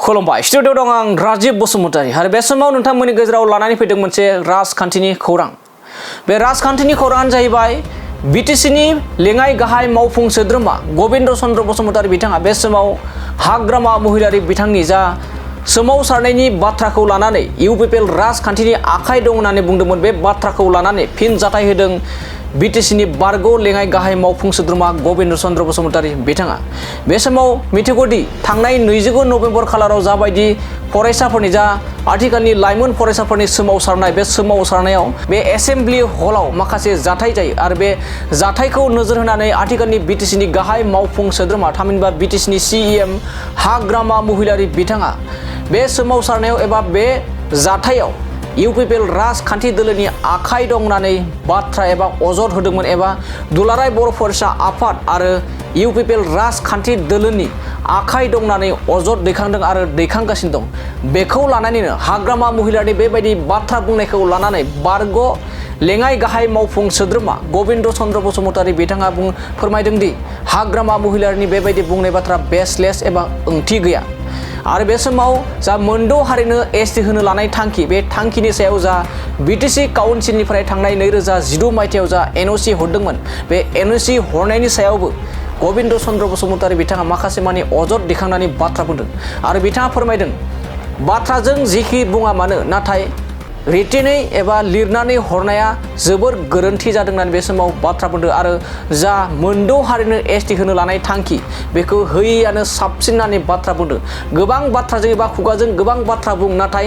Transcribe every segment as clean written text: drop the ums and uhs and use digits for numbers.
खुलुमबाय स्टुडिअ दं आं राजिब बसुमतारी आरो बे समाव नोंथांमोननि गेजेराव लानानै फैदों मोनसे राजखान्थिनि खौरां। बे राजखान्थिनि खौराङानो जाहैबाय बिटिसिनि लेङाइ गाहाय मावफुं सोद्रोमा गबिन्द चन्द्र बसुमतारी बिथाङा बे समाव हाग्रामा महिलारी बिथांनि जा सोमावसारनायनि बाथ्राखौ लानानै इउपिपिएल राजखान्थिनि आखाइ दं होननानै बुंदोंमोन। बे बाथ्राखौ लानानै फिन जाथाय होदों बिटिसिनि बारग' लेङाइ गाहाय मावफुं सोद्रोमा गबिन्द चन्द्र बसुमतारी बिथाङा। बे समाव मिथिगौदि थांनाय 29 नभेम्बर खालाराव जाबायदि फरायसाफोरनि जा आथिखालनि लाइमोन फरायसाफोरनि सोमावसारनाय, बे सोमावसारनायाव बे एसेम्बलि हलाव माखासे जाथाय जायो आरो बे जाथायखौ नोजोर होनानै आथिखालनि बिटिसिनि गाहाय मावफुं सोद्रोमा थामहिनबा बिटिसिनि सिएम हाग्रामा महिलारी बिथाङा बे सोमावसारनायाव एबा बे जाथायाव इउपिपिएल राजखान्थि दोलोनि आखाइ दं होननानै बाथ्रा एबा अजद होदोंमोन एबा दुलाराय बर' फरायसा आफाद आरो इउपिपिएल राजखान्थि दोलोनि आखाइ दं होननानै अजद दैखांदों आरो दैखांगासिनो दं। बेखौ लानानैनो हाग्रामा महिलारीनि बेबायदि बाथ्रा बुंनायखौ लानानै बारग' लेङाइ गाहाय मावफुं सोद्रोमा गबिन्द चन्द्र बसुमतारी बिथाङा फोरमायदों दि हाग्रामा महिलारीनि बेबायदि बुंनाय बाथ्रा बेसलेस एबा ओंथि गैया आरो बे समाव जा मोनद' हारिनो एसटि होनो लानाय थांखि, बे थांखिनि सायाव जा बिटिसि काउन्सिलनिफ्राय थांनाय 2016 मायथाइयाव जा एनअसि हरदोंमोन, बे एनअसि हरनायनि सायावबो गबिन्द चन्द्र बसुमतारी बिथाङा माखासे मानि अजद दिखांनानै बाथ्रा बुंदों आरो बिथाङा फोरमायदों बाथ्राजों जिखि बुङा मानो नाथाय रिटेनै एबा लिरनानै हरनाया जोबोर गोरोन्थि जादों होननानै बे समाव बाथ्रा बुंदों आरो जा मोनद' हारिनो एसटि होनो लानाय थांखि बेखौ होयैआनो साबसिन होननानै बाथ्रा बुंदों। गोबां बाथ्राजों एबा खुगाजों गोबां बाथ्रा बुं, नाथाय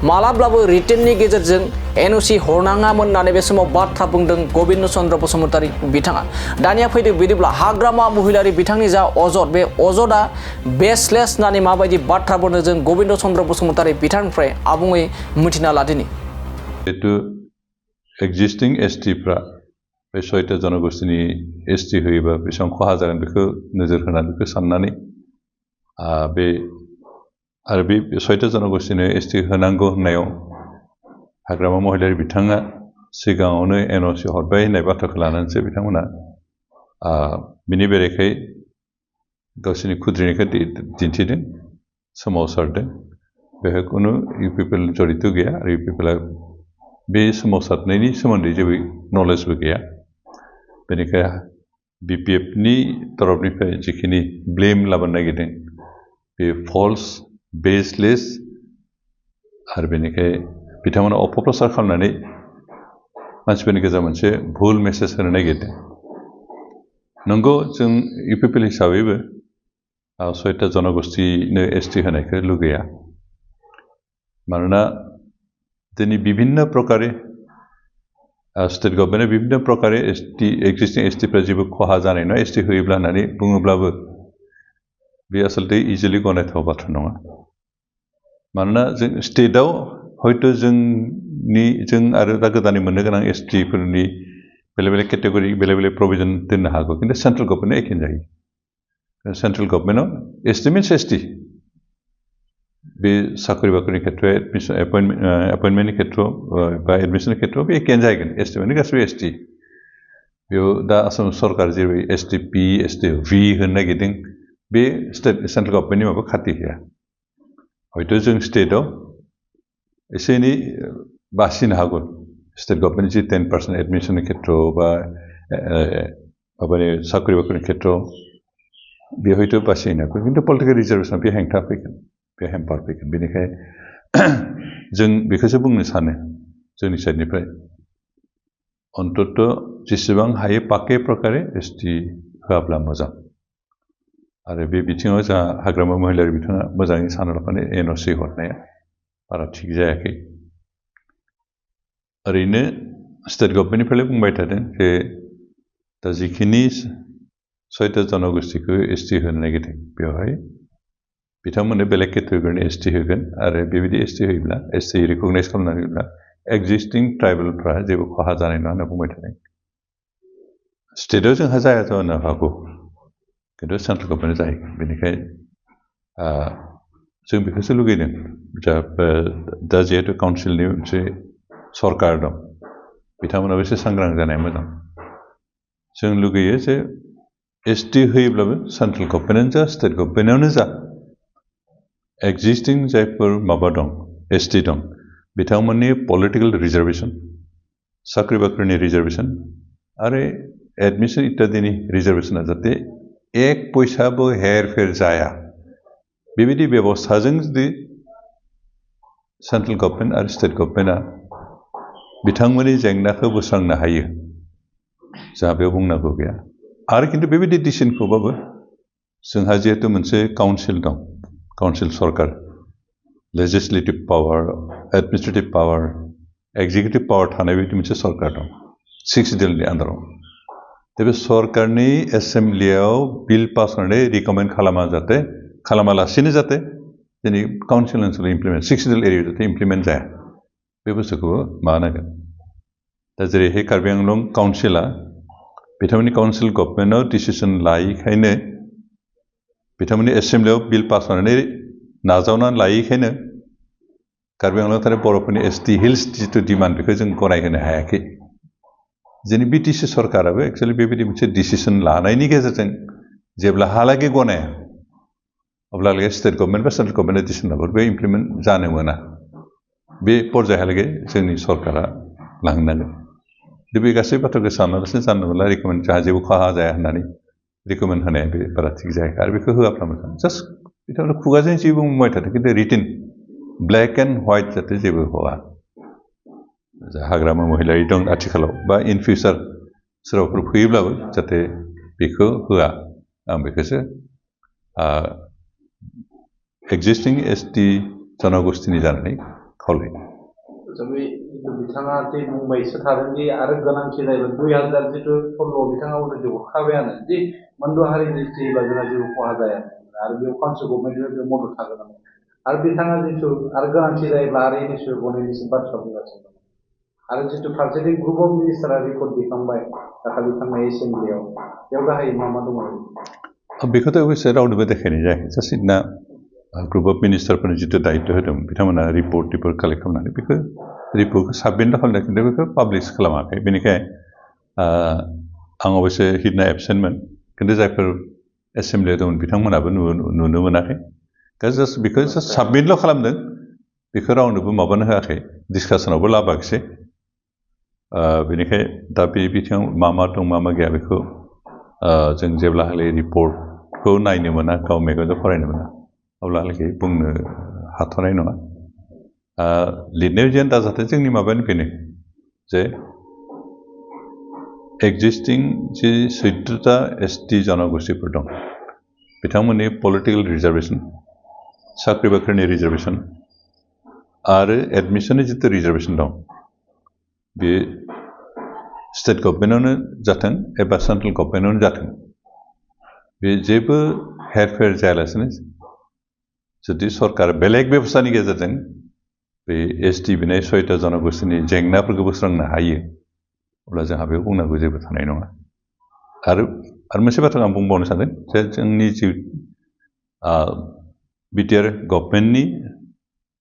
मालाब्लाबो रिटेननि गेजेरजों एनअसि हरनाङामोन होननानै बे समाव बाथ्रा बुंदों गबिन्द चन्द्र बसुमतारी बिथाङा। दानिया फैदो बिदिब्ला हाग्रामा महिलारी बिथांनि जा अजद, बे अजदा बेसलेस होननानै माबायदि बाथ्रा बुंदों जों गबिन्द चन्द्र बसुमतारी बिथांनिफ्राय आबुङै मिथिना लादिनि। जिहेतु एक्जिस्टिं एसटिफ्रा बे 6टा जनगोष्ठीनि एसटि होयोबा बेसेबां खहा जागोन बेखौ नोजोर होनानै बेखौ साननानै बे 6टा जनगोष्ठीनो एसटि होनांगौ होननायाव हाग्रामा महिलारी बिथाङा सिगाङावनो एनअसि हरबाय होननाय बाथ्राखौ लानानैसो बिथांमोना बिनि बेरेखायै गावसोरनि खुद्रिनायखौ दिन्थिदों, सोमावसारदों। बेहाय खुनु इउपिपिएल जड़ित गैया आरो इउपिपिएलआ बे सोमावसारनायनि सोमोन्दै जेबो नलेजबो गैया। बेनिखायनो बिपिएफनि तरफनिफ्राय जिखिनि ब्लेम लाबोनो नागिरदों बे फल्स, बेसलेस आरो बेनिखाय बिथांमोना अपप्रचार खालामनानै मानसिफोरनि गेजेराव मोनसे भुल मेसेज होनो नागिरदों। नंगौ, जों इउपिपिएल हिसाबैबो 6टा जनगोष्ठीनो एसटि होनायखौ लुगैया, मानोना दिनै विभिन्न प्रकारे स्टेट गभर्नमेन्टआ विभिन्न प्रकारे एक्जिस्टिं एसटिफ्रा जेबो खहा जानाय नङा एसटि होयोब्ला होननानै बुङोब्लाबो बे आसलथे इजिलि गनायथाव बाथ्रा नङा। मानोना जों स्टेटआव हयथ' जों आरो दा गोदानै मोननो गोनां एसटिफोरनि बेलेग बेलेग केटेगरि बेलेग बेलेग प्रभिजन दोननो हागौ, खिन्थु सेन्ट्रेल गभर्नमेन्टआ एखे जायो। सेन्ट्रेल गभर्नमेन्टआव एसटि मिन्स एसटि, बे साख्रि बाख्रिनि खेथ्रआव एडमिसन एपइन्टमेन्टनि खेथ्रआव बा एडमिसननि खेथ्रआव बे एखेयानो जाहैगोन। एसटि माने गासिबो एसटि। बेयाव दा आसाम सरकार जेरै एसटि पि, एसटि भि होनो नागिरदों, बे सेन्ट्रेल गभर्नमेन्टनि माबा खाथि गैया। हयथ' जों स्टेटआव एसे एनै बासिनो हागौ, स्टेट गभर्नमेन्ट जि 10% एडमिसननि खेथ्रआव बा माबानि साख्रि बाख्रिनि खेथ्रआव बे हयथ' बासिनो हागौ, खिन्थु पलिटिकेल रिजार्भेसनाव बे हेंथा फैगोन, बे हेम्पार फैगोन। बेनिखायनो जों बेखौसो बुंनो सानो जोंनि साइडनिफ्राय अन्तत जेसेबां हायो पाके प्रकारे एसटि होआब्ला मोजां। आरो बे बिथिङाव जोंहा हाग्रामा महिलारी बिथाङा मोजाङै सानहरनानै एनअसि हरनाया बारा थिग जायाखै। ओरैनो स्टेट गभर्नमेन्टनिफ्राय बुंबाय थादों जे दा जिखिनि 6टा जनगोष्ठीखौ एसटि होनो नागिरदों बेवहाय बिथांमोननो बेलेग केटेगरिनि एसटि होगोन आरो बेबायदि एसटि होयोब्ला एसटि रिकगनाइज खालामनानै होयोब्ला एक्जिस्टिं ट्राइबेलफ्रा जेबो खहा जानाय नङा होनना बुंबाय थादों। स्टेटआव जोंहा जाया जानो हागौ, खिन्थु सेन्ट्रेल गभर्नमेन्ट जाहैगोन। बेनिखायनो जों बेखौसो लुगैदों। दा जिहेतु काउन्सिलनि मोनसे सरकार दं, बिथांमोनाबो एसे सांग्रां जानाया मोजां। जों लुगैयो जे एसटि होयोब्लाबो सेन्ट्रेल गभर्नमेन्टआनो जा स्टेट गभर्नमेन्टआवनो जा एक्जिस्टिं जायफोर माबा दं एसटि दं बिथांमोननि पलिटिकल रिजार्वेशन साख्रि बाख्रिनि रिजार्वेशन आरो एडमिशन इत्यादिनि रिजार्वेशना जाहाथे एक पैसाबो हेर-फेर जाया बेबायदि बेबस्थाजों जुदि सेन्ट्रेल गभर्नमेन्ट आरो स्टेट गभर्नमेन्टआ बिथांमोननि जेंनाखौ बोस्रांनो हायो जोंहा बेयाव बुंनांगौ गैया आरो खिन्थु बेबायदि डिसिसनखौबाबो जोंहा जिहेतु मोनसे काउन्सिल दं काउन्सिल सरकार legislative power administrative power executive power थानाय बायदि मोनसे सरकार दं 6 दिननि आन्दाराव दा बे सरकारनि एसेम्ब्लियाव बिल पास खालामनानै रिकमेन्ड खालामालासिनो जाहाथे जोंनि काउन्सिल ओनसोलाव इमप्लिमेन्ट 6 दिल एरियायाव जाहाथे इमप्लिमेन्ट जाया बे बुस्थुखौ माबानांगोन दा जेरैहाय कार्बि आंलं काउन्सिला बिथांमोननि काउन्सिल गभर्नमेन्टआव डिसिसन लायैखायनो बिथांमोननि एसेम्ब्लियाव बिल पास खालामनानै नाजावनानै लायैखायनो कार्बि आंलं थानाय बर'फोरनि एसटि हिल्स जिथु डिमान्ड बेखौ जों गनायहोनो हायाखै जोंनि बिटिसि सरकाराबो एक्चुअलि बेबायदि मोनसे डिसिसन लानायनि गेजेरजों जेब्लाहालागै गनाया अब्लालागै स्टेट गभर्नमेन्ट बा सेन्ट्रेल गभर्नमेन्टआ डिसिसन लाबाबो बे इमप्लिमेन्ट जानो मोना बे पर्यायहालागै जोंनि सरकारा लांनांगोन बे गासै बाथ्राखौ सानालासिनो जानला मोनला रिकमेन्ड जोंहा जेबो खहा जाया होननानै रिकमेन्ड होनाया बे बारा थिग जायाखै आरो बेखौ होआब्ला मोजां जास्ट बिथांमोना खुगाजों जि बुंबाय थादों खिन्थु रिटिन ब्लेक एन्ड व्हाइट जाहाथे जेबो हआ हाग्रामा महिलारि दं आथिखालाव बा इन फिउचार सोरबाफोर फैयोब्लाबो जाहाथे बेखौ होआ आं बेखौसो एक्जिस्टिं एसटि जनगोष्ठीनि जानानै खावलायो बिथाङा जे बुंबायसो थादोंदि आरो गोनांथि जायोबा 2016 बिथाङा अलरेडि हरखाबायानो दि मोनद' हारिनि थैयोब्ला जोंहा जेबो खहा जाया आरो बेयाव काउन्सिल गभर्नमेन्टनिफ्राय मदद थागोन आरो बिथाङा जिथु आरो गोनांथि जायोब्ला आरो इनिसो गनायनिसो बाथ्रा बुंगासिनो दं आरो जिथु फारसेथिं ग्रुप अफ मिनिस्टारा रिपर्ट दिखांबाय दाखालि थांनाय एसेम्ब्लियाव बेयाव गाहायै मा मा दङ बेखौथ' अबयस्से रावनोबो देखायनाय जायाखै जास्ट इदना ग्रुप अफ मिनिस्टारफोरनि जिथु दायित्व होदों बिथांमोना रिपर्ट कालेक्ट खालामनानै बेखौ रिपर्टखौ साबमिट खालामदों खिन्थु बेखौ पाब्लिश खालामाखै बेनिखायनो आं अबयस्से हिडना एबसेन्टमोन खिन्थु जायफोर एसेम्ब्लियाव दंमोन बिथांमोनाबो नुनो मोनाखै जास्ट बेखौ जास्ट साबमिटल' खालामदों बेखौ रावनोबो माबानो होआखै डिसकासनावबो लाबोआखिसै बेनिखायनो दा बे बिथिङाव मा दं मा गैया बेखौ जों जेब्लाहालागै रिपर्टखौ नायनो मोना गाव मेगनजों फरायनो मोना अब्लाहालागै बुंनो हाथ'नाय नङा लिरनायाव जेन दा जाहाथे जोंनि माबानि बेनो जे एक्जिस्टिं जि 14टा एसटि जनगोष्ठीफोर दं बिथांमोननि पलिटिकेल रिजार्वेशन साख्रि बाख्रिनि रिजार्वेशन आरो एडमिशननि जितु रिजार्वेशन दं बे स्टेट गभर्नमेन्टआवनो जाथों एबा सेन्ट्रेल गभर्नमेन्टआवनो जाथों बे जेबो हेरफेर जायालासिनो जुदि सरकारा बेलेग बेबस्थानि गेजेरजों बे एसटि बिनाय 6टा जनगोष्ठीनि जेंनाफोरखौ बोस्रांनो हायो अब्ला जोंहा बेयाव बुंनांगौ जेबो थानाय नङा आरो मोनसे बाथ्रा आं बुंबावनो सानदों जे जोंनि जि बिटिआर गभर्नमेन्टनि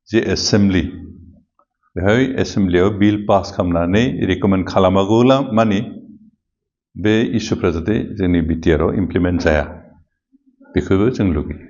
जि एसेम्ब्लि बेहाय एसेम्ब्लियाव बिल पास खालामनानै रिकमेन्ड खालामागौला मानि बे इस्युफ्रा जाहाथे जोंनि बिटिआरआव इमप्लिमेन्ट जाया बेखौबो जों लुगैयो